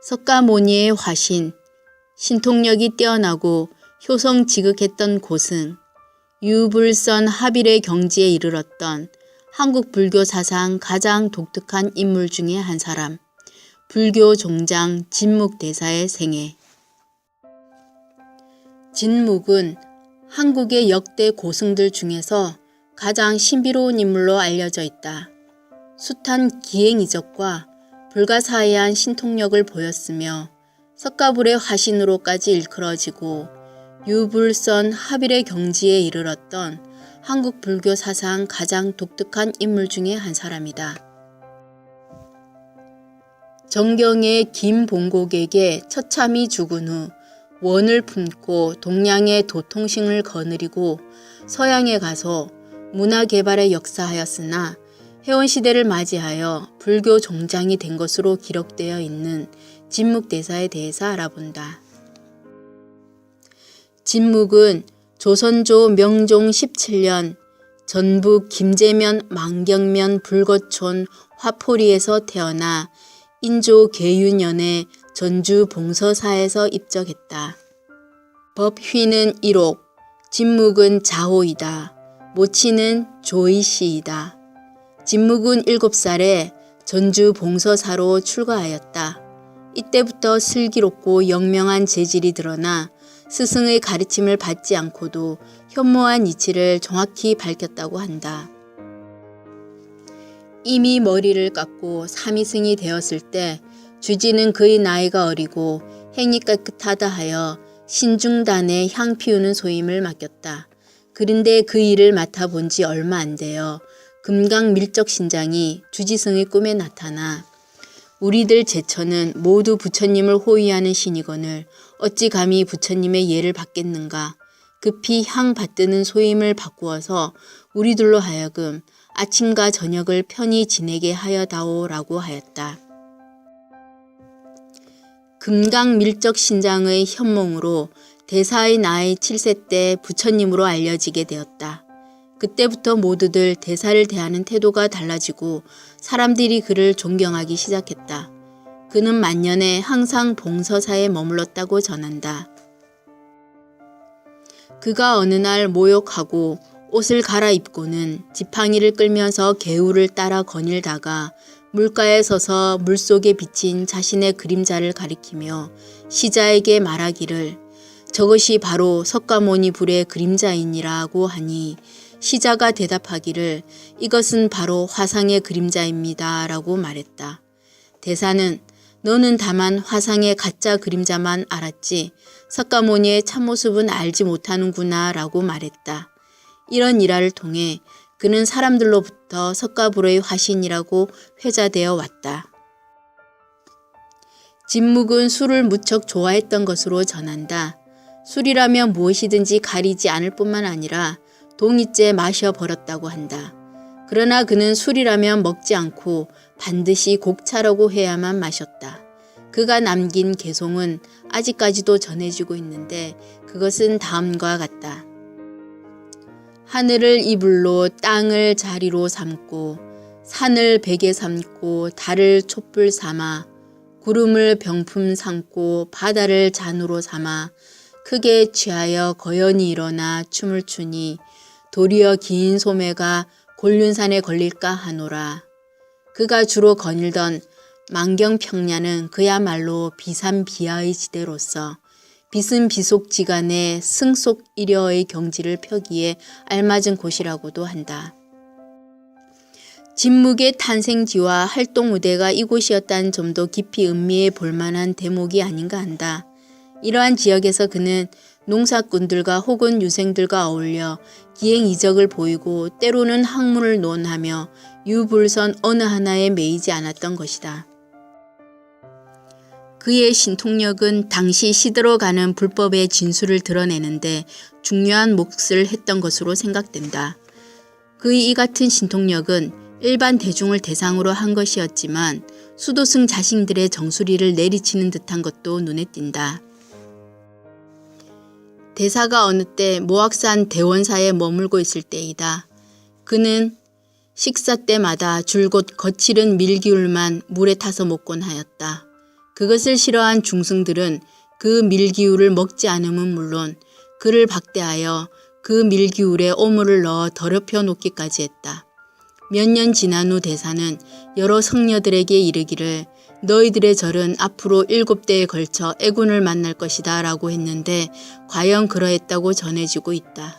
석가모니의 화신, 신통력이 뛰어나고 효성지극했던 고승, 유불선 하빌의 경지에 이르렀던 한국 불교 사상 가장 독특한 인물 중에 한 사람, 불교 종장 진묵대사의 생애. 진묵은 한국의 역대 고승들 중에서 가장 신비로운 인물로 알려져 있다. 숱한 기행이적과 불가사의한 신통력을 보였으며 석가불의 화신으로까지 일컬어지고 유불선 하빌의 경지에 이르렀던 한국 불교 사상 가장 독특한 인물 중에 한 사람이다. 정경의 김봉곡에게 처참히 죽은 후 원을 품고 동양의 도통심을 거느리고 서양에 가서 문화개발에 역사하였으나 해원시대를 맞이하여 불교 종장이 된 것으로 기록되어 있는 진묵대사에 대해서 알아본다. 진묵은 조선조 명종 17년 전북 김제면 망경면 불거촌 화포리에서 태어나 인조 계윤년에 전주 봉서사에서 입적했다. 법휘는 1옥, 진묵은 자호이다. 모치는 조이시이다. 진묵은 7살에 전주 봉서사로 출가하였다. 이때부터 슬기롭고 영명한 재질이 드러나 스승의 가르침을 받지 않고도 현모한 이치를 정확히 밝혔다고 한다. 이미 머리를 깎고 삼위승이 되었을 때 주지는 그의 나이가 어리고 행이 깨끗하다 하여 신중단에 향 피우는 소임을 맡겼다. 그런데 그 일을 맡아본 지 얼마 안 되어 금강밀적신장이 주지승의 꿈에 나타나 우리들 제처는 모두 부처님을 호위하는 신이거늘 어찌 감히 부처님의 예를 받겠는가. 급히 향 받드는 소임을 바꾸어서 우리들로 하여금 아침과 저녁을 편히 지내게 하여다오라고 하였다. 금강밀적신장의 현몽으로 대사의 나이 7세 때 부처님으로 알려지게 되었다. 그때부터 모두들 대사를 대하는 태도가 달라지고 사람들이 그를 존경하기 시작했다. 그는 만년에 항상 봉서사에 머물렀다고 전한다. 그가 어느 날 모욕하고 옷을 갈아입고는 지팡이를 끌면서 개울을 따라 거닐다가 물가에 서서 물속에 비친 자신의 그림자를 가리키며 시자에게 말하기를 저것이 바로 석가모니 불의 그림자이니라고 하니 시자가 대답하기를 이것은 바로 화상의 그림자입니다 라고 말했다. 대사는 너는 다만 화상의 가짜 그림자만 알았지 석가모니의 참모습은 알지 못하는구나 라고 말했다. 이런 일화를 통해 그는 사람들로부터 석가불의 화신이라고 회자되어 왔다. 진묵은 술을 무척 좋아했던 것으로 전한다. 술이라면 무엇이든지 가리지 않을 뿐만 아니라 동이째 마셔버렸다고 한다. 그러나 그는 술이라면 먹지 않고 반드시 곡차라고 해야만 마셨다. 그가 남긴 개송은 아직까지도 전해지고 있는데 그것은 다음과 같다. 하늘을 이불로 땅을 자리로 삼고 산을 베개 삼고 달을 촛불 삼아 구름을 병품 삼고 바다를 잔으로 삼아 크게 취하여 거연히 일어나 춤을 추니 도리어 긴 소매가 곤륜산에 걸릴까 하노라. 그가 주로 거닐던 만경평야는 그야말로 비산비하의 지대로서 비승비속지간에 승속이려의 경지를 펴기에 알맞은 곳이라고도 한다. 진묵의 탄생지와 활동 무대가 이곳이었다는 점도 깊이 음미해 볼만한 대목이 아닌가 한다. 이러한 지역에서 그는 농사꾼들과 혹은 유생들과 어울려 기행이적을 보이고 때로는 학문을 논하며 유불선 어느 하나에 매이지 않았던 것이다. 그의 신통력은 당시 시들어가는 불법의 진수를 드러내는데 중요한 몫을 했던 것으로 생각된다. 그의 이 같은 신통력은 일반 대중을 대상으로 한 것이었지만 수도승 자신들의 정수리를 내리치는 듯한 것도 눈에 띈다. 대사가 어느 때 모악산 대원사에 머물고 있을 때이다. 그는 식사 때마다 줄곧 거칠은 밀기울만 물에 타서 먹곤 하였다. 그것을 싫어한 중승들은 그 밀기울을 먹지 않음은 물론 그를 박대하여 그 밀기울에 오물을 넣어 더럽혀 놓기까지 했다. 몇 년 지난 후 대사는 여러 성녀들에게 이르기를 너희들의 절은 앞으로 7대에 걸쳐 애군을 만날 것이다 라고 했는데 과연 그러했다고 전해지고 있다.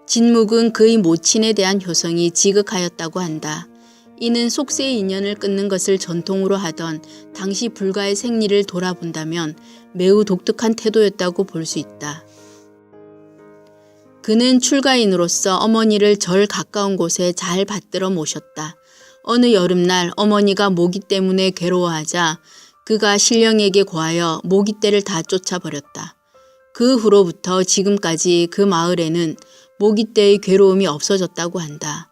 진묵은 그의 모친에 대한 효성이 지극하였다고 한다. 이는 속세의 인연을 끊는 것을 전통으로 하던 당시 불가의 생리를 돌아본다면 매우 독특한 태도였다고 볼 수 있다. 그는 출가인으로서 어머니를 절 가까운 곳에 잘 받들어 모셨다. 어느 여름날 어머니가 모기 때문에 괴로워하자 그가 신령에게 고하여 모기떼를 다 쫓아버렸다. 그 후로부터 지금까지 그 마을에는 모기떼의 괴로움이 없어졌다고 한다.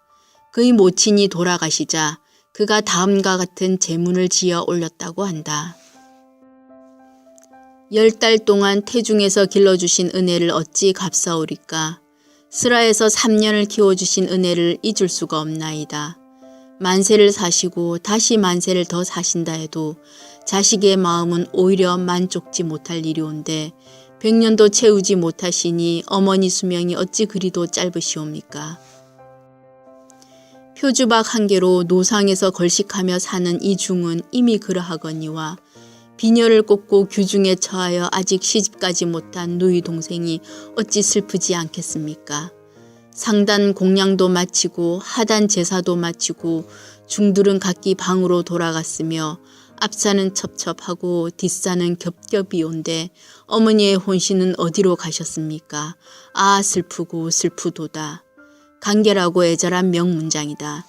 그의 모친이 돌아가시자 그가 다음과 같은 제문을 지어 올렸다고 한다. 10달 동안 태중에서 길러주신 은혜를 어찌 값사오리까. 스라에서 3년을 키워주신 은혜를 잊을 수가 없나이다. 만세를 사시고 다시 만세를 더 사신다 해도 자식의 마음은 오히려 만족지 못할 일이온데 100년도 채우지 못하시니 어머니 수명이 어찌 그리도 짧으시옵니까. 표주박 한 개로 노상에서 걸식하며 사는 이 중은 이미 그러하거니와 비녀를 꽂고 규중에 처하여 아직 시집가지 못한 누이 동생이 어찌 슬프지 않겠습니까. 상단 공양도 마치고 하단 제사도 마치고 중들은 각기 방으로 돌아갔으며 앞사는 첩첩하고 뒷사는 겹겹이 온데 어머니의 혼신은 어디로 가셨습니까. 아 슬프고 슬프도다. 간결하고 애절한 명문장이다.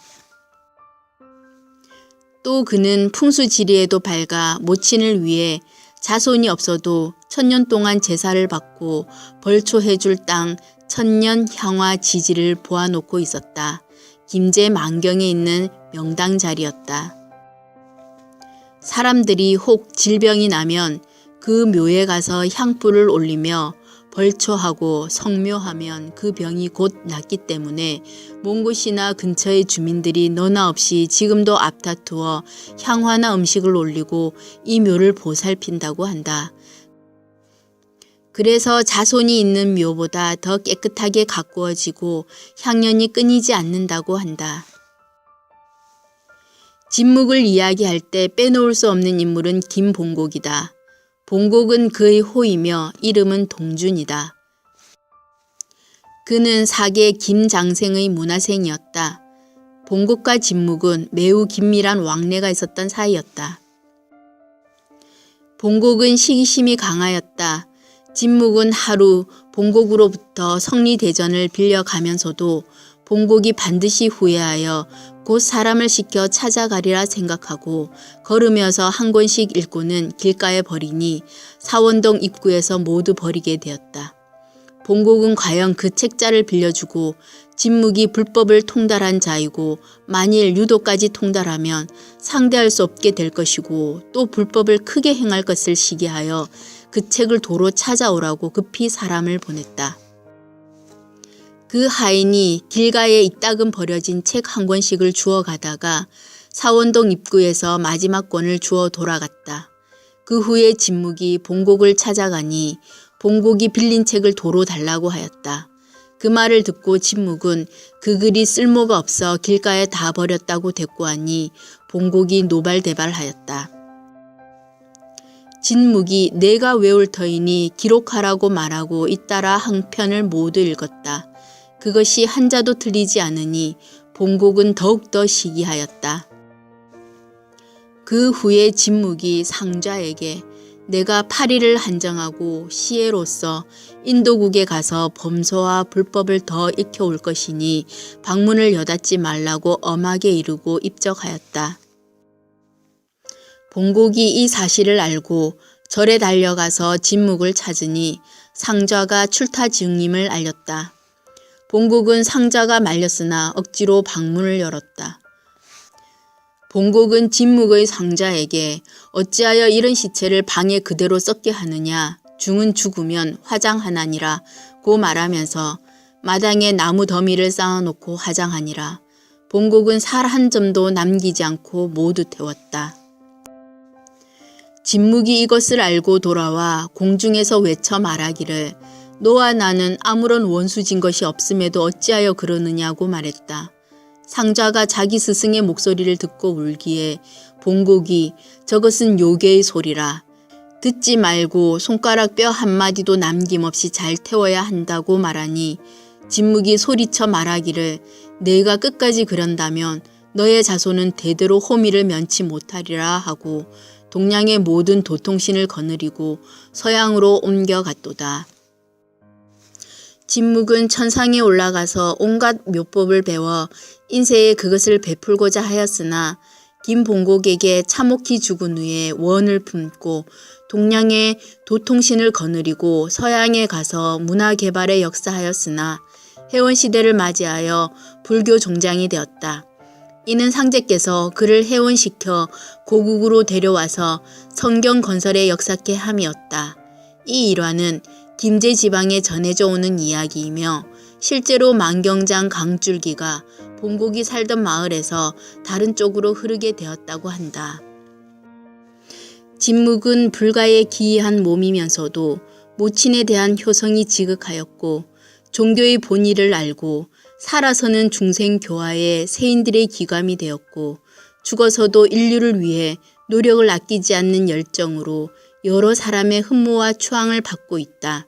또 그는 풍수지리에도 밝아 모친을 위해 자손이 없어도 1000년 동안 제사를 받고 벌초해줄 땅 천년 향화 지지를 보아놓고 있었다. 김제 만경에 있는 명당 자리였다. 사람들이 혹 질병이 나면 그 묘에 가서 향불을 올리며 벌초하고 성묘하면 그 병이 곧 낫기 때문에 먼 곳이나 근처의 주민들이 너나 없이 지금도 앞다투어 향화나 음식을 올리고 이 묘를 보살핀다고 한다. 그래서 자손이 있는 묘보다 더 깨끗하게 가꾸어지고 향연이 끊이지 않는다고 한다. 진묵을 이야기할 때 빼놓을 수 없는 인물은 김봉곡이다. 봉곡은 그의 호이며 이름은 동준이다. 그는 사계 김장생의 문화생이었다. 봉곡과 진묵은 매우 긴밀한 왕래가 있었던 사이였다. 봉곡은 시기심이 강하였다. 진묵은 하루 봉곡으로부터 성리대전을 빌려가면서도 봉곡이 반드시 후회하여 곧 사람을 시켜 찾아가리라 생각하고 걸으면서 한 권씩 읽고는 길가에 버리니 사원동 입구에서 모두 버리게 되었다. 봉곡은 과연 그 책자를 빌려주고 진묵이 불법을 통달한 자이고 만일 유도까지 통달하면 상대할 수 없게 될 것이고 또 불법을 크게 행할 것을 시기하여 그 책을 도로 찾아오라고 급히 사람을 보냈다. 그 하인이 길가에 이따금 버려진 책 한 권씩을 주워 가다가 사원동 입구에서 마지막 권을 주워 돌아갔다. 그 후에 진묵이 봉곡을 찾아가니 봉곡이 빌린 책을 도로 달라고 하였다. 그 말을 듣고 진묵은 그 글이 쓸모가 없어 길가에 다 버렸다고 대꾸하니 봉곡이 노발대발하였다. 진묵이 내가 외울 터이니 기록하라고 말하고 잇따라 한 편을 모두 읽었다. 그것이 한자도 틀리지 않으니 봉곡은 더욱더 시기하였다. 그 후에 진묵이 상좌에게 내가 파리를 한정하고 시혜로서 인도국에 가서 범소와 불법을 더 익혀올 것이니 방문을 여닫지 말라고 엄하게 이르고 입적하였다. 봉곡이 이 사실을 알고 절에 달려가서 진묵을 찾으니 상좌가 출타 증임을 알렸다. 봉곡은 상자가 말렸으나 억지로 방문을 열었다. 봉곡은 진묵의 상자에게 어찌하여 이런 시체를 방에 그대로 썩게 하느냐. 중은 죽으면 화장하나니라 고 말하면서 마당에 나무 더미를 쌓아놓고 화장하니라. 봉곡은 살 한 점도 남기지 않고 모두 태웠다. 진묵이 이것을 알고 돌아와 공중에서 외쳐 말하기를 너와 나는 아무런 원수진 것이 없음에도 어찌하여 그러느냐고 말했다. 상좌가 자기 스승의 목소리를 듣고 울기에 봉곡이 저것은 요괴의 소리라. 듣지 말고 손가락 뼈 한마디도 남김없이 잘 태워야 한다고 말하니 진묵이 소리쳐 말하기를 내가 끝까지 그런다면 너의 자손은 대대로 호미를 면치 못하리라 하고 동량의 모든 도통신을 거느리고 서양으로 옮겨갔도다. 진묵은 천상에 올라가서 온갖 묘법을 배워 인세에 그것을 베풀고자 하였으나 김봉곡에게 차목히 죽은 후에 원을 품고 동량의 도통신을 거느리고 서양에 가서 문화개발에 역사하였으나 해원시대를 맞이하여 불교 종장이 되었다. 이는 상제께서 그를 해원시켜 고국으로 데려와서 성경 건설에 역사케 함이었다. 이 일화는 김제 지방에 전해져 오는 이야기이며 실제로 만경장 강줄기가 봉곡이 살던 마을에서 다른 쪽으로 흐르게 되었다고 한다. 진묵은 불가에 기이한 몸이면서도 모친에 대한 효성이 지극하였고 종교의 본의를 알고 살아서는 중생교화에 세인들의 기감이 되었고 죽어서도 인류를 위해 노력을 아끼지 않는 열정으로 여러 사람의 흠모와 추앙을 받고 있다.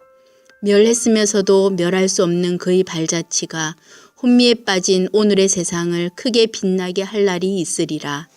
멸했으면서도 멸할 수 없는 그의 발자취가 혼미에 빠진 오늘의 세상을 크게 빛나게 할 날이 있으리라.